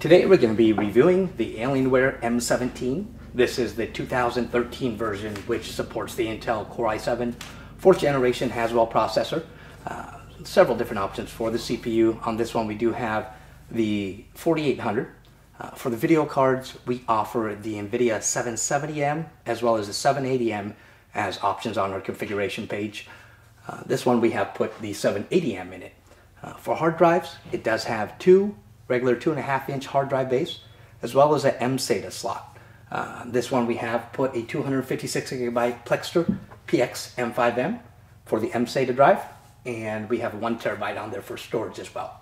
Today we're going to be reviewing the Alienware M17. This is the 2013 version, which supports the Intel Core i7 4th generation Haswell processor. Several different options for the CPU. On this one we do have the 4800. For the video cards we offer the NVIDIA 770M as well as the 780M as options on our configuration page. This one we have put the 780M in it. For hard drives, it does have two regular 2.5-inch hard drive base, as well as an mSATA slot. This one we have put a 256 gigabyte Plextor PX M5M for the mSATA drive, and we have 1 terabyte on there for storage as well.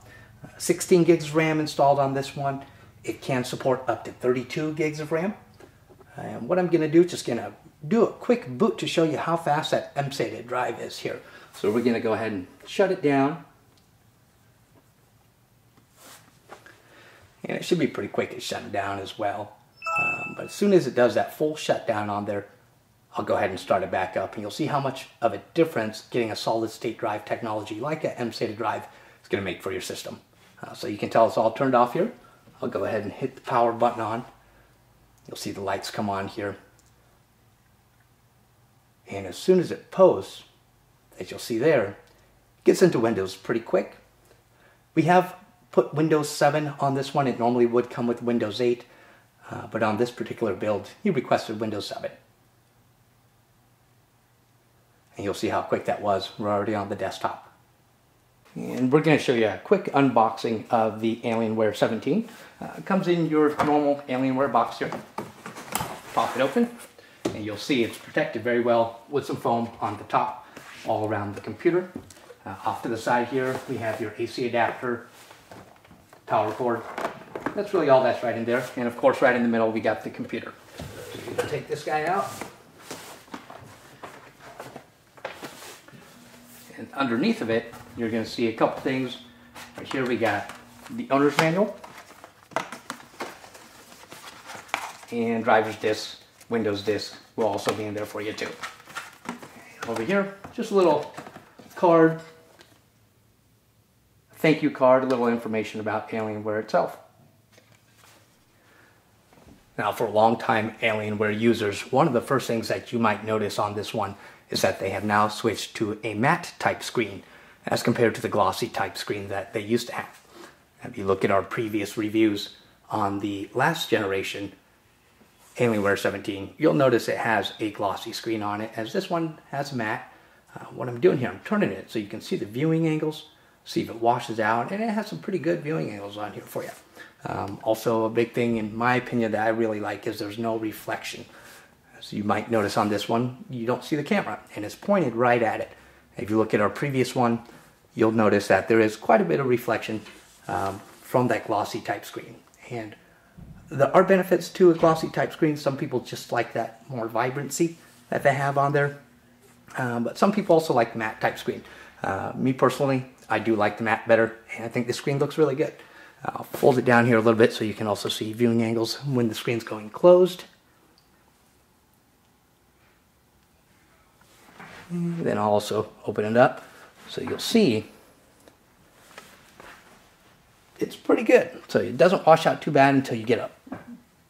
16 gigs of RAM installed on this one. It can support up to 32 gigs of RAM. And what I'm going to do, just going to do a quick boot to show you how fast that mSATA drive is here. So we're going to go ahead and shut it down. And it should be pretty quick to shut it down as well. But as soon as it does that full shutdown on there, I'll go ahead and start it back up. And you'll see how much of a difference getting a solid state drive technology like a mSATA drive is going to make for your system. So you can tell it's all turned off here. I'll go ahead and hit the power button on. You'll see the lights come on here. And as soon as it posts, as you'll see there, it gets into Windows pretty quick. We have put Windows 7 on this one. It normally would come with Windows 8, but on this particular build, he requested Windows 7. And you'll see how quick that was. We're already on the desktop. And we're going to show you a quick unboxing of the Alienware 17. It comes in your normal Alienware box here. Pop it open, and you'll see it's protected very well with some foam on the top all around the computer. Off to the side here, we have your AC adapter, power cord. That's really all that's right in there. And of course, right in the middle, we got the computer. So you can take this guy out. And underneath of it, you're going to see a couple things. Right here, we got the owner's manual and driver's disc, Windows disc will also be in there for you too. Over here, just a little card. Thank you card, a little information about Alienware itself. Now for long-time Alienware users, one of the first things that you might notice on this one is that they have now switched to a matte type screen as compared to the glossy type screen that they used to have. If you look at our previous reviews on the last generation Alienware 17, you'll notice it has a glossy screen on it, as this one has matte. What I'm doing here, I'm turning it so you can see the viewing angles, see if it washes out, and it has some pretty good viewing angles on here for you. Also, a big thing in my opinion that I really like is there's no reflection. So you might notice on this one, you don't see the camera, and it's pointed right at it. If you look at our previous one, you'll notice that there is quite a bit of reflection from that glossy type screen. And there are benefits to a glossy type screen. Some people just like that more vibrancy that they have on there. But some people also like the matte type screen. Me personally, I do like the matte better, and I think the screen looks really good. I'll fold it down here a little bit so you can also see viewing angles when the screen's going closed. And then I'll also open it up so you'll see it's pretty good. So it doesn't wash out too bad until you get up.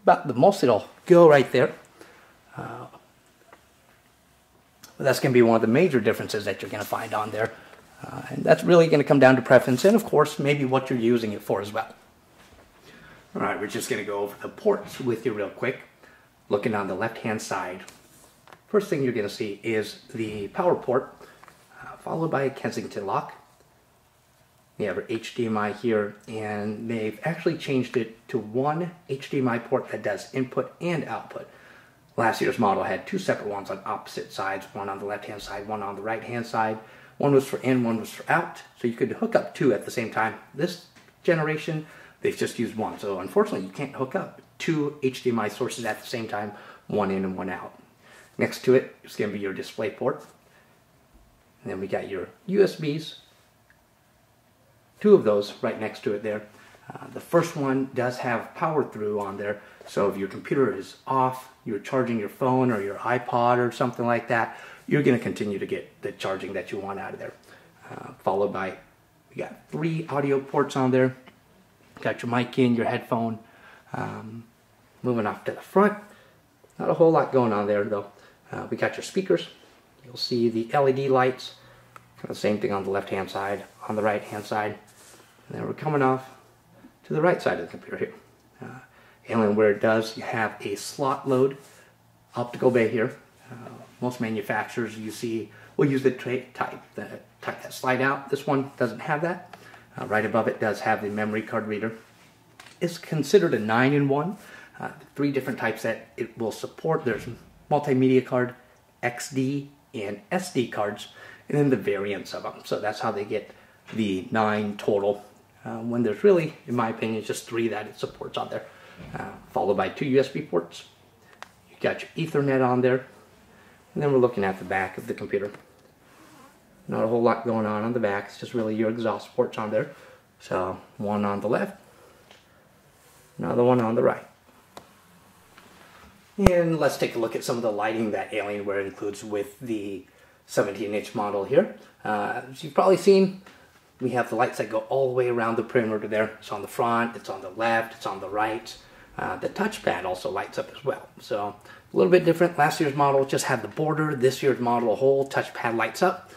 About the most it'll go right there. But that's going to be one of the major differences that you're going to find on there. And that's really going to come down to preference and, of course, maybe what you're using it for as well. All right, we're just going to go over the ports with you real quick. Looking on the left-hand side, first thing you're going to see is the power port, followed by a Kensington lock. We have our HDMI here, and they've actually changed it to one HDMI port that does input and output. Last year's model had two separate ones on opposite sides, one on the left-hand side, one on the right-hand side. One was for in, one was for out, so you could hook up two at the same time. This generation, they've just used one, so unfortunately you can't hook up two HDMI sources at the same time, one in and one out. Next to it is going to be your display port. And then we got your USBs, two of those right next to it there. The first one does have power through on there, so if your computer is off, you're charging your phone or your iPod or something like that, you're going to continue to get the charging that you want out of there. Followed by, we got 3 audio ports on there. Got your mic in, your headphone. Moving off to the front, not a whole lot going on there though. We got your speakers. You'll see the LED lights. Kind of the same thing on the left hand side, on the right hand side. And then we're coming off to the right side of the computer here. Alienware does have a slot load optical bay here. Most manufacturers you see will use the type that slide out. This one doesn't have that. Right above it does have the memory card reader. It's considered a 9-in-1. 3 different types that it will support. There's multimedia card, XD, and SD cards, and then the variants of them. So that's how they get the 9 total. When there's really, in my opinion, just 3 that it supports on there. Followed by 2 USB ports. You got your Ethernet on there. And then we're looking at the back of the computer. Not a whole lot going on the back. It's just really your exhaust ports on there. So one on the left, another one on the right. And let's take a look at some of the lighting that Alienware includes with the 17-inch model here. As you've probably seen, we have the lights that go all the way around the perimeter there. It's on the front, it's on the left, it's on the right. The touchpad also lights up as well. So a little bit different. Last year's model just had the border. This year's model, a whole touchpad lights up.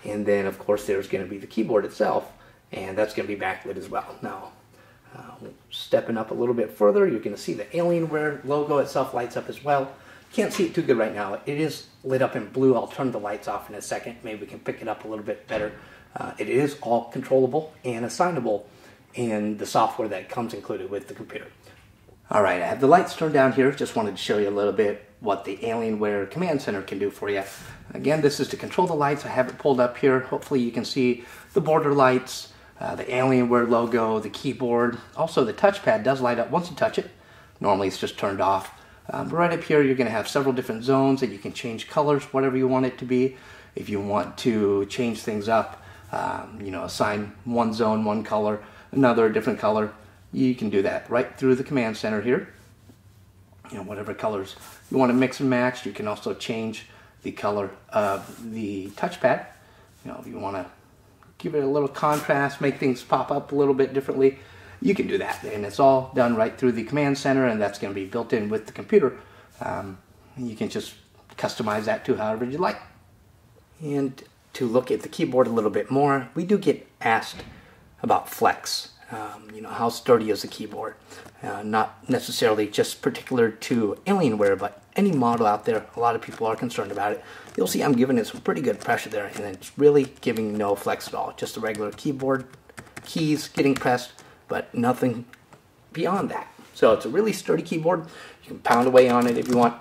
And then, of course, there's going to be the keyboard itself, and that's going to be backlit as well. Now, stepping up a little bit further, you're going to see the Alienware logo itself lights up as well. Can't see it too good right now. It is lit up in blue. I'll turn the lights off in a second. Maybe we can pick it up a little bit better. It is all controllable and assignable in the software that comes included with the computer. Alright, I have the lights turned down here. Just wanted to show you a little bit what the Alienware Command Center can do for you. Again, this is to control the lights. I have it pulled up here. Hopefully you can see the border lights, the Alienware logo, the keyboard. Also the touchpad does light up once you touch it. Normally it's just turned off. But right up here you're going to have several different zones that you can change colors, whatever you want it to be. If you want to change things up, assign one zone, one color, another different color, you can do that right through the command center here. Whatever colors you want to mix and match. You can also change the color of the touchpad. If you want to give it a little contrast, make things pop up a little bit differently, you can do that. And it's all done right through the command center, and that's going to be built in with the computer. You can just customize that to however you like. And to look at the keyboard a little bit more, we do get asked about flex. How sturdy is the keyboard? Not necessarily just particular to Alienware, but any model out there. A lot of people are concerned about it. You'll see I'm giving it some pretty good pressure there, and it's really giving no flex at all. Just a regular keyboard, keys getting pressed, but nothing beyond that. So it's a really sturdy keyboard. You can pound away on it if you want,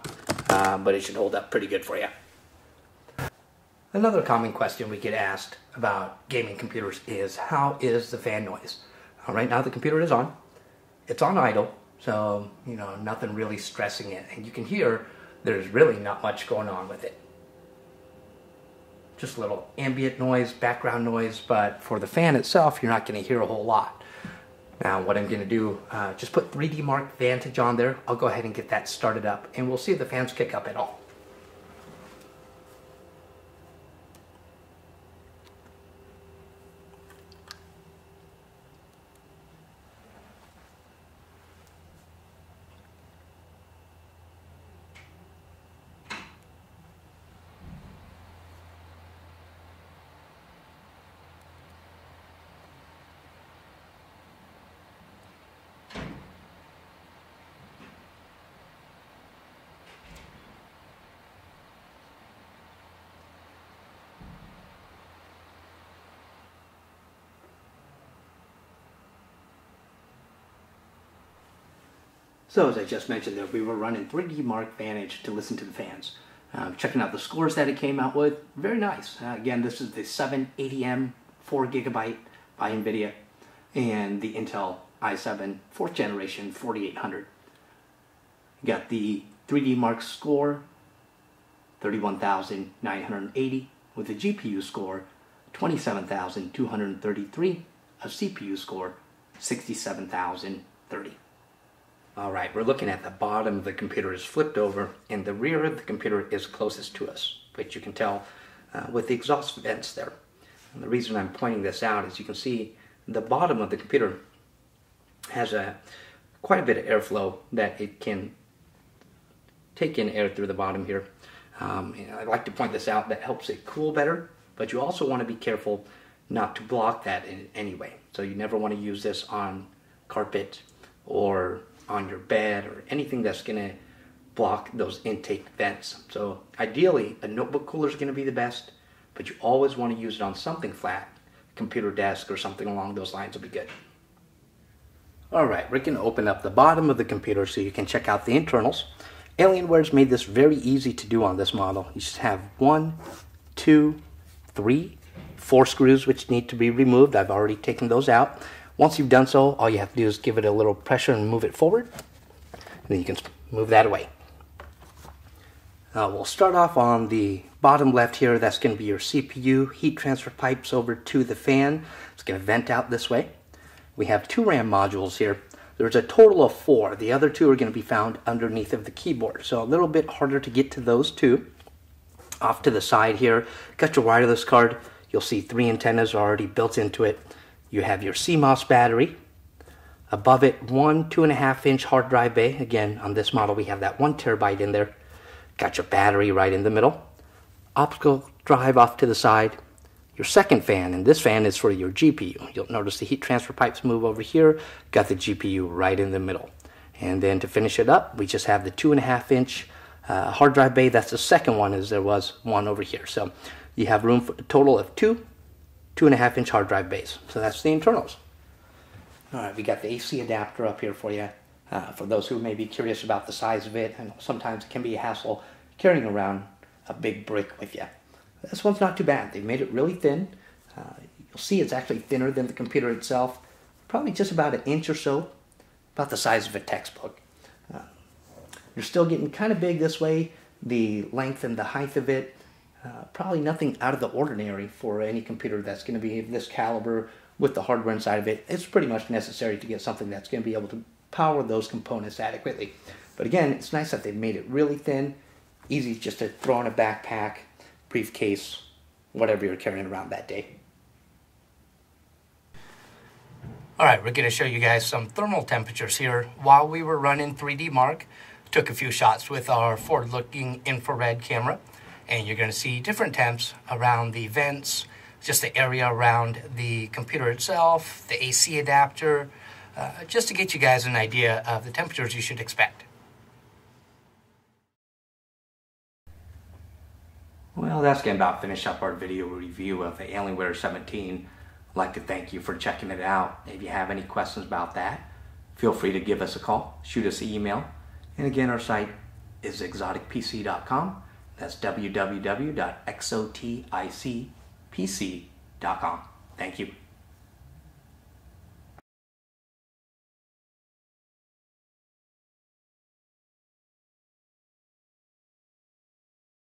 but it should hold up pretty good for you. Another common question we get asked about gaming computers is, how is the fan noise? Right now the computer is on. It's on idle, so nothing really stressing it. And you can hear there's really not much going on with it. Just a little ambient noise, background noise, but for the fan itself, you're not going to hear a whole lot. Now what I'm going to do, just put 3D Mark Vantage on there. I'll go ahead and get that started up, and we'll see if the fans kick up at all. So as I just mentioned there, we were running 3D Mark Vantage to listen to the fans. Checking out the scores that it came out with, very nice. Again, this is the 780M 4GB by NVIDIA and the Intel i7 4th generation 4800. You got the 3D Mark score, 31,980, with a GPU score, 27,233, a CPU score, 67,030. Alright, we're looking at the bottom of the computer is flipped over, and the rear of the computer is closest to us, which you can tell with the exhaust vents there. And the reason I'm pointing this out is you can see the bottom of the computer has quite a bit of airflow that it can take in air through the bottom here. I'd like to point this out, that helps it cool better, but you also want to be careful not to block that in any way. So you never want to use this on carpet or on your bed or anything that's going to block those intake vents. So ideally a notebook cooler is going to be the best, but you always want to use it on something flat. Computer desk or something along those lines will be good. Alright, we're going to open up the bottom of the computer so you can check out the internals. Alienware's made this very easy to do on this model. You just have 1, 2, 3, 4 screws which need to be removed. I've already taken those out. Once you've done so, all you have to do is give it a little pressure and move it forward. And then you can move that away. We'll start off on the bottom left here. That's going to be your CPU heat transfer pipes over to the fan. It's going to vent out this way. We have 2 RAM modules here. There's a total of 4. The other 2 are going to be found underneath of the keyboard. So a little bit harder to get to those 2. Off to the side here, got your wireless card. You'll see 3 antennas are already built into it. You have your CMOS battery. Above it, 1 2.5-inch hard drive bay. Again, on this model, we have that 1 terabyte in there. Got your battery right in the middle. Optical drive off to the side. Your second fan, and this fan is for your GPU. You'll notice the heat transfer pipes move over here. Got the GPU right in the middle. And then to finish it up, we just have the 2.5-inch hard drive bay. That's the second one, as there was one over here. So you have room for a total of 2 2.5-inch hard drive bays. So that's the internals. Alright, we got the AC adapter up here for you. For those who may be curious about the size of it, and sometimes it can be a hassle carrying around a big brick with you. This one's not too bad. They've made it really thin. You'll see it's actually thinner than the computer itself. Probably just about 1 inch or so, about the size of a textbook. You're still getting kind of big this way. The length and the height of it, probably nothing out of the ordinary for any computer that's going to be of this caliber with the hardware inside of it. It's pretty much necessary to get something that's going to be able to power those components adequately. But again, it's nice that they've made it really thin, easy just to throw in a backpack, briefcase, whatever you're carrying around that day. Alright, we're going to show you guys some thermal temperatures here. While we were running 3D Mark, took a few shots with our forward-looking infrared camera, and you're going to see different temps around the vents, just the area around the computer itself, the AC adapter, just to get you guys an idea of the temperatures you should expect. Well, that's going to about finish up our video review of the Alienware 17. I'd like to thank you for checking it out. If you have any questions about that, feel free to give us a call, shoot us an email. And again, our site is exoticpc.com. That's www.xoticpc.com. Thank you.